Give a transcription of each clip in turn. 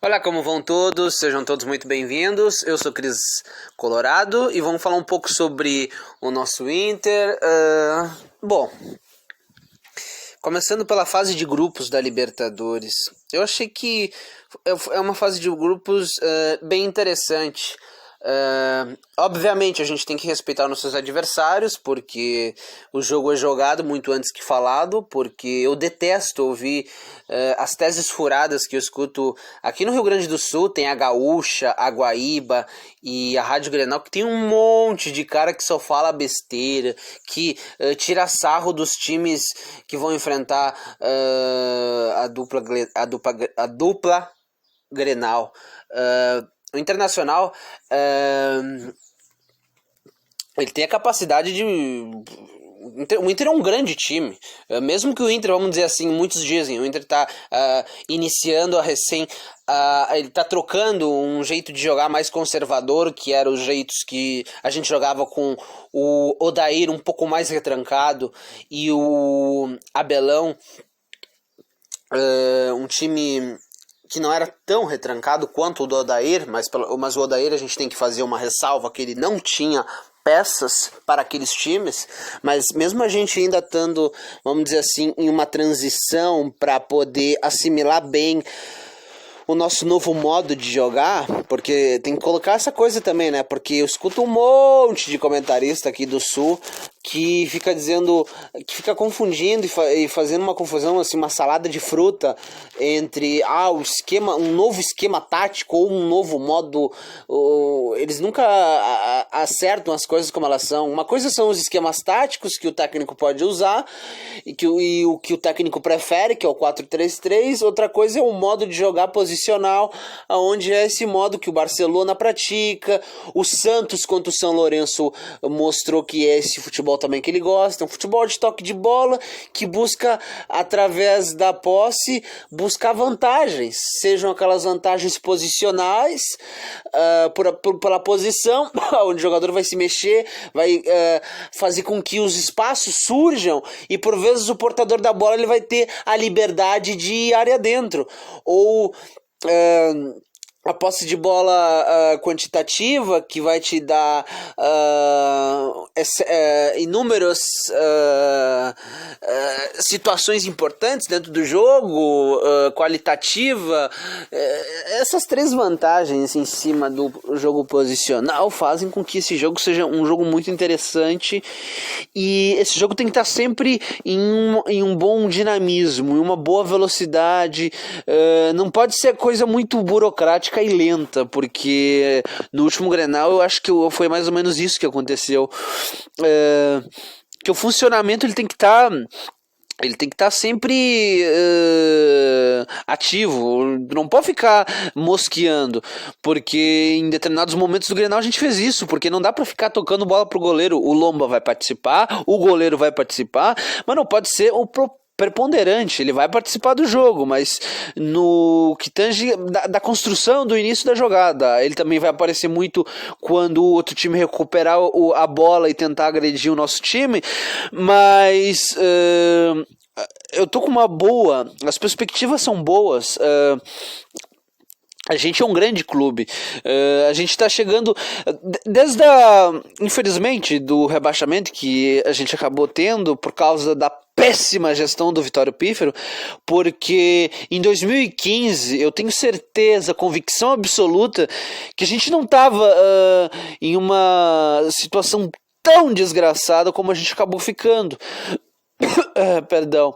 Olá, como vão todos? Sejam todos muito bem-vindos. Eu sou Cris Colorado e vamos falar um pouco sobre o nosso Inter. Bom, começando pela fase de grupos da Libertadores, eu achei que é uma fase de grupos bem interessante. Obviamente a gente tem que respeitar nossos adversários, porque o jogo é jogado muito antes que falado, porque eu detesto ouvir as teses furadas que eu escuto aqui no Rio Grande do Sul. Tem a Gaúcha, a Guaíba e a Rádio Grenal, que tem um monte de cara que só fala besteira, que tira sarro dos times que vão enfrentar a dupla Grenal. O Internacional, ele tem a capacidade de... O Inter é um grande time, mesmo que o Inter, vamos dizer assim, muitos dizem, o Inter está iniciando ele está trocando um jeito de jogar mais conservador, que era os jeitos que a gente jogava com o Odair um pouco mais retrancado e o Abelão, um time que não era tão retrancado quanto o do Odair, mas o Odair a gente tem que fazer uma ressalva que ele não tinha peças para aqueles times, mas mesmo a gente ainda estando, vamos dizer assim, em uma transição para poder assimilar bem o nosso novo modo de jogar, porque tem que colocar essa coisa também, né? Porque eu escuto um monte de comentarista aqui do Sul que fica dizendo, que fica confundindo e fazendo uma confusão, assim, uma salada de fruta entre o esquema, um novo esquema tático ou um novo modo. Eles nunca acertam as coisas como elas são. Uma coisa são os esquemas táticos que o técnico pode usar e o que o técnico prefere, que é o 4-3-3. Outra coisa é o modo de jogar posicional, onde é esse modo que o Barcelona pratica. O Santos contra o São Lourenço mostrou que é esse futebol também que ele gosta, um futebol de toque de bola que busca, através da posse, buscar vantagens, sejam aquelas vantagens posicionais, pela posição, onde o jogador vai se mexer, vai fazer com que os espaços surjam e por vezes o portador da bola ele vai ter a liberdade de ir área dentro, ou a posse de bola quantitativa, que vai te dar inúmeras situações importantes dentro do jogo, qualitativa. Essas três vantagens em cima do jogo posicional fazem com que esse jogo seja um jogo muito interessante, e esse jogo tem que estar sempre em um bom dinamismo, em uma boa velocidade. Não pode ser coisa muito burocrática e lenta, porque no último Grenal eu acho que foi mais ou menos isso que aconteceu, que o funcionamento ele tem que estar sempre ativo, não pode ficar mosqueando, porque em determinados momentos do Grenal a gente fez isso, porque não dá para ficar tocando bola pro goleiro. O Lomba vai participar, o goleiro vai participar, mas não pode ser o preponderante. Ele vai participar do jogo, mas no que tange da construção do início da jogada, ele também vai aparecer muito quando o outro time recuperar a bola e tentar agredir o nosso time. Mas eu tô com uma boa, as perspectivas são boas. A gente é um grande clube, a gente está chegando, infelizmente, do rebaixamento que a gente acabou tendo por causa da péssima gestão do Vitório Pífero, porque em 2015 eu tenho certeza, convicção absoluta, que a gente não estava em uma situação tão desgraçada como a gente acabou ficando. Perdão.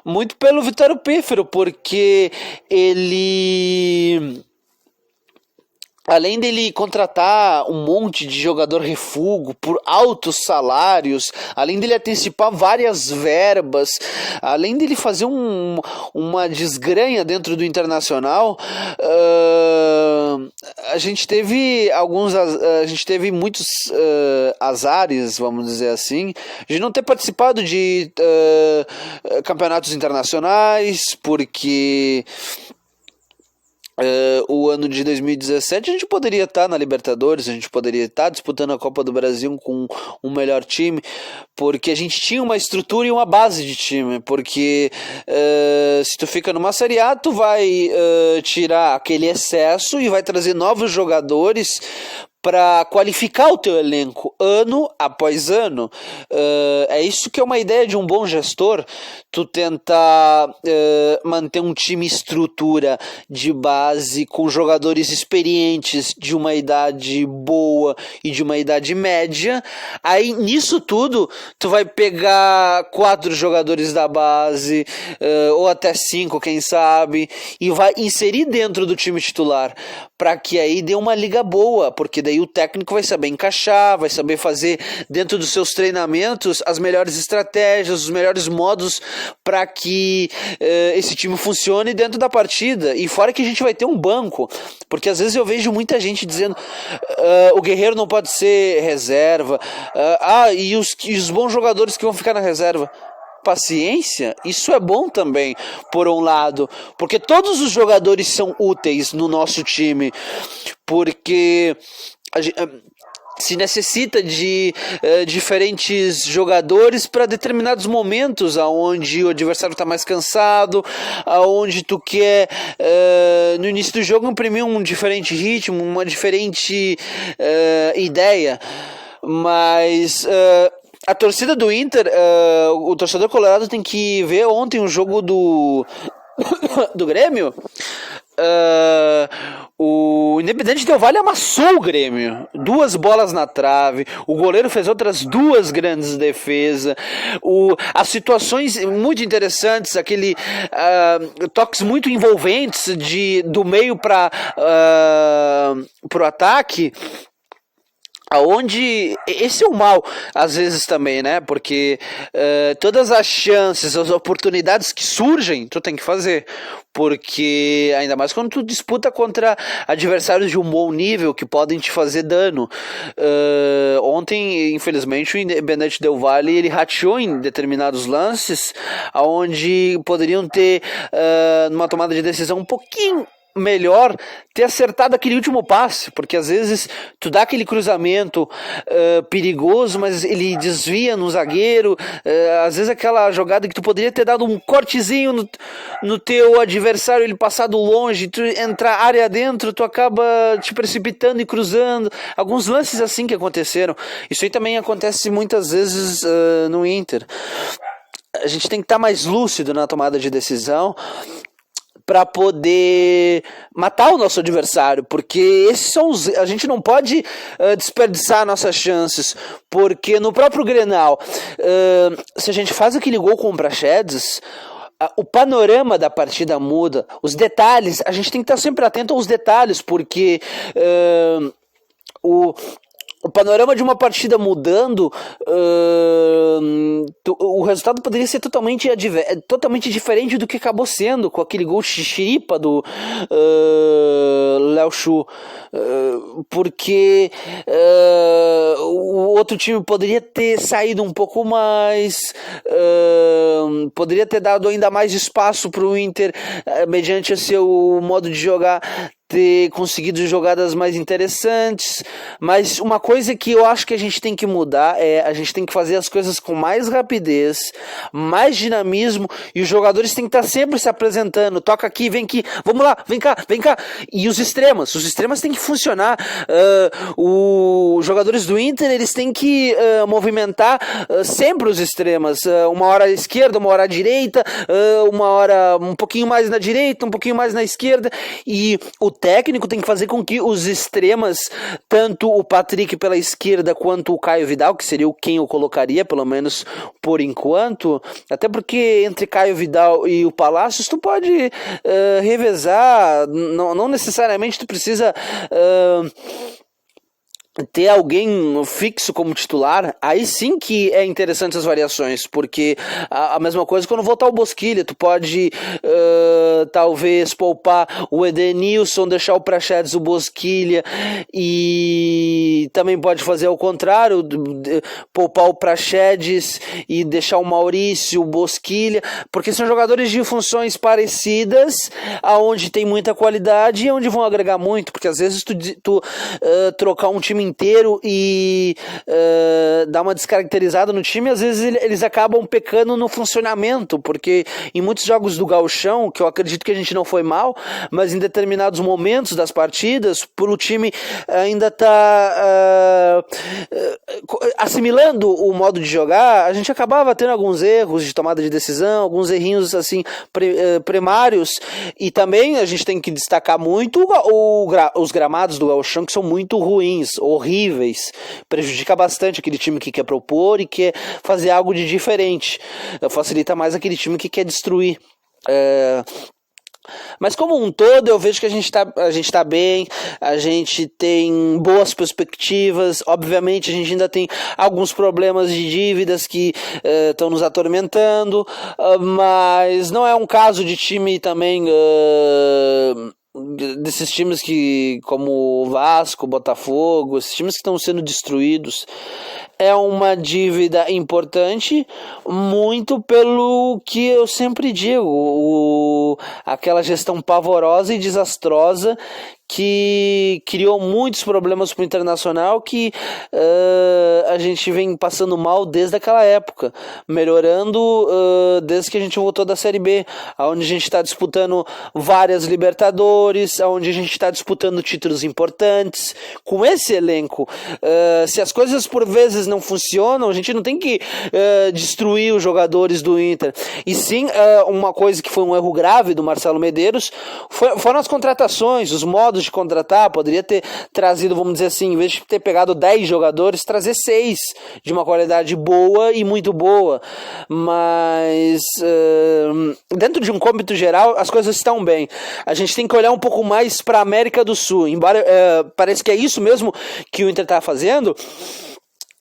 Muito pelo Vitório Pífero, porque ele, além dele contratar um monte de jogador refúgio por altos salários, além dele antecipar várias verbas, além dele fazer uma desgranha dentro do Internacional, a gente teve muitos azares, vamos dizer assim, de não ter participado de campeonatos internacionais, porque o ano de 2017, a gente poderia estar na Libertadores, a gente poderia estar disputando a Copa do Brasil com um melhor time, porque a gente tinha uma estrutura e uma base de time, porque se tu fica numa Série A, tu vai tirar aquele excesso e vai trazer novos jogadores para qualificar o teu elenco ano após ano. É isso que é uma ideia de um bom gestor, tu tentar manter um time estrutura de base com jogadores experientes de uma idade boa e de uma idade média. Aí nisso tudo tu vai pegar 4 jogadores da base, ou até 5, quem sabe, e vai inserir dentro do time titular, para que aí dê uma liga boa, porque daí o técnico vai saber encaixar, vai saber fazer dentro dos seus treinamentos as melhores estratégias, os melhores modos para que esse time funcione dentro da partida. E fora que a gente vai ter um banco, porque às vezes eu vejo muita gente dizendo o Guerreiro não pode ser reserva, e os bons jogadores que vão ficar na reserva. Paciência, isso é bom também, por um lado, porque todos os jogadores são úteis no nosso time, porque se necessita de diferentes jogadores para determinados momentos, aonde o adversário está mais cansado, aonde tu quer no início do jogo imprimir um diferente ritmo, uma diferente ideia, mas a torcida do Inter, o torcedor colorado tem que ver ontem o jogo do Grêmio. O Independente Del Valle amassou o Grêmio, 2 bolas na trave, o goleiro fez outras 2 grandes defesas, as situações muito interessantes, aquele toques muito envolventes do meio para o ataque, aonde esse é o mal às vezes também, né? Porque todas as chances, as oportunidades que surgem, tu tem que fazer, porque ainda mais quando tu disputa contra adversários de um bom nível que podem te fazer dano. Ontem, infelizmente, o Independente Del Valle ele rateou em determinados lances, aonde poderiam ter numa tomada de decisão um pouquinho melhor ter acertado aquele último passe, porque às vezes tu dá aquele cruzamento perigoso, mas ele desvia no zagueiro, às vezes aquela jogada que tu poderia ter dado um cortezinho no teu adversário, ele passado longe, tu entrar área dentro, tu acaba te precipitando e cruzando, alguns lances assim que aconteceram. Isso aí também acontece muitas vezes no Inter. A gente tem que estar mais lúcido na tomada de decisão para poder matar o nosso adversário, porque esses são a gente não pode desperdiçar nossas chances, porque no próprio Grenal, se a gente faz aquele gol com o Praxedes, o panorama da partida muda, os detalhes, a gente tem que estar sempre atento aos detalhes, porque o panorama de uma partida mudando, o resultado poderia ser totalmente diferente do que acabou sendo com aquele gol xixiripa do Léo Chu, porque o outro time poderia ter saído um pouco mais, poderia ter dado ainda mais espaço para o Inter, mediante o seu modo de jogar, ter conseguido jogadas mais interessantes. Mas uma coisa que eu acho que a gente tem que mudar é a gente tem que fazer as coisas com mais rapidez, mais dinamismo, e os jogadores têm que estar sempre se apresentando, toca aqui, vem aqui, vamos lá, vem cá, e os extremos têm que funcionar. Os jogadores do Inter, eles têm que movimentar sempre os extremos, uma hora à esquerda, uma hora à direita, uma hora um pouquinho mais na direita, um pouquinho mais na esquerda, e o técnico tem que fazer com que os extremas, tanto o Patrick pela esquerda quanto o Caio Vidal, que seria quem eu colocaria, pelo menos por enquanto, até porque entre Caio Vidal e o Palácios tu pode revezar, não necessariamente tu precisa ter alguém fixo como titular, aí sim que é interessante as variações, porque a mesma coisa quando voltar o Bosquilha, tu pode talvez poupar o Edenilson, deixar o Praxedes, o Bosquilha, e também pode fazer ao contrário, poupar o Praxedes e deixar o Maurício, o Bosquilha, porque são jogadores de funções parecidas, aonde tem muita qualidade e onde vão agregar muito, porque às vezes tu trocar um time inteiro e dar uma descaracterizada no time, às vezes eles acabam pecando no funcionamento, porque em muitos jogos do Gauchão, que eu acredito que a gente não foi mal, mas em determinados momentos das partidas, por o time ainda tá assimilando o modo de jogar, a gente acabava tendo alguns erros de tomada de decisão, alguns errinhos assim primários, e também a gente tem que destacar muito os gramados do Gauchão, que são muito ruins, horríveis, prejudica bastante aquele time que quer propor e quer fazer algo de diferente, facilita mais aquele time que quer destruir. Mas como um todo eu vejo que a gente tá bem, a gente tem boas perspectivas, obviamente a gente ainda tem alguns problemas de dívidas que estão nos atormentando, mas não é um caso de time também desses times que, como o Vasco, Botafogo, esses times que estão sendo destruídos. É uma dívida importante, muito pelo que eu sempre digo, aquela gestão pavorosa e desastrosa que criou muitos problemas para o Internacional, que a gente vem passando mal desde aquela época, melhorando desde que a gente voltou da Série B, onde a gente está disputando várias Libertadores, onde a gente está disputando títulos importantes. Com esse elenco, se as coisas por vezes não funcionam, a gente não tem que destruir os jogadores do Inter, e sim, uma coisa que foi um erro grave do Marcelo Medeiros foram as contratações, os modos de contratar. Poderia ter trazido, vamos dizer assim, em vez de ter pegado 10 jogadores, trazer 6 de uma qualidade boa e muito boa, mas dentro de um cômbito geral as coisas estão bem. A gente tem que olhar um pouco mais para a América do Sul, embora parece que é isso mesmo que o Inter está fazendo.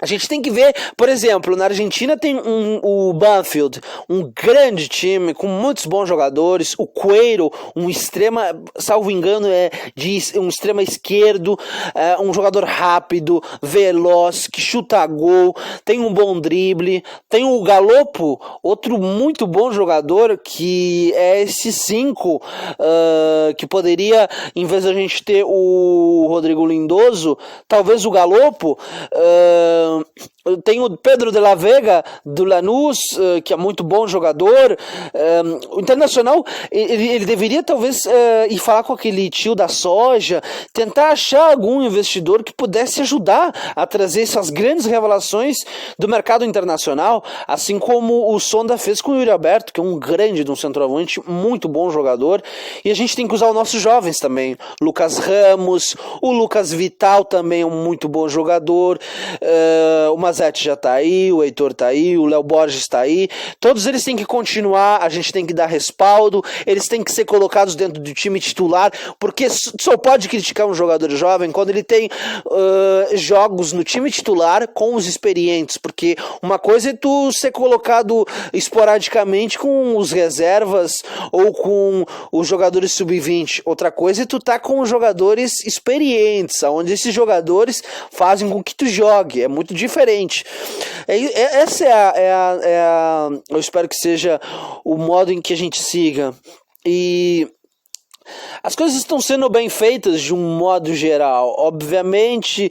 A gente tem que ver, por exemplo, na Argentina tem o Banfield, um grande time com muitos bons jogadores, o Queiro, um extrema, salvo engano, um extrema esquerdo, um jogador rápido, veloz, que chuta gol, tem um bom drible, tem o Galopo, outro muito bom jogador, que é esse 5, que poderia, em vez de a gente ter o Rodrigo Lindoso, talvez o Galopo. Tem o Pedro de la Vega do Lanús, que é muito bom jogador. O Internacional ele deveria talvez ir falar com aquele tio da soja, tentar achar algum investidor que pudesse ajudar a trazer essas grandes revelações do mercado internacional, assim como o Sonda fez com o Yuri Alberto, que é um grande de um centroavante, muito bom jogador. E a gente tem que usar os nossos jovens também, Lucas Ramos, o Lucas Vital também é um muito bom jogador, o Mazzetti já tá aí, o Heitor tá aí, o Léo Borges tá aí. Todos eles têm que continuar, a gente tem que dar respaldo, eles têm que ser colocados dentro do time titular, porque só pode criticar um jogador jovem quando ele tem jogos no time titular com os experientes, porque uma coisa é tu ser colocado esporadicamente com os reservas ou com os jogadores sub-20, outra coisa é tu tá com os jogadores experientes, onde esses jogadores fazem com que tu jogue, é muito diferente. Essa eu espero que seja o modo em que a gente siga. E as coisas estão sendo bem feitas de um modo geral. Obviamente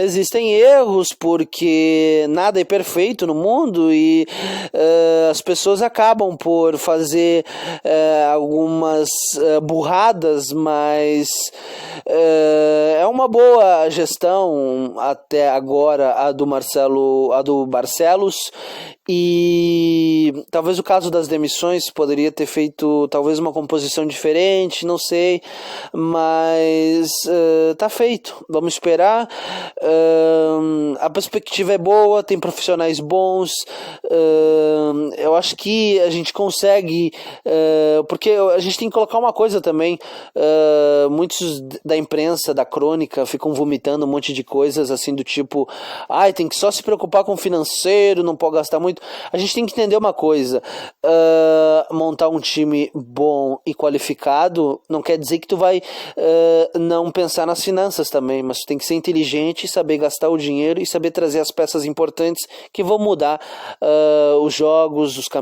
existem erros, porque nada é perfeito no mundo e as pessoas acabam por fazer algumas burradas, mas é uma boa gestão até agora a do Barcelos, e talvez o caso das demissões poderia ter feito talvez uma composição diferente, não sei, mas tá feito, vamos esperar. A perspectiva é boa, tem profissionais bons, eu eu acho que a gente consegue, porque a gente tem que colocar uma coisa também, muitos da imprensa, da crônica, ficam vomitando um monte de coisas assim do tipo, tem que só se preocupar com o financeiro, não pode gastar muito. A gente tem que entender uma coisa, montar um time bom e qualificado não quer dizer que tu vai não pensar nas finanças também, mas tu tem que ser inteligente, saber gastar o dinheiro e saber trazer as peças importantes que vão mudar os jogos, os campeonatos.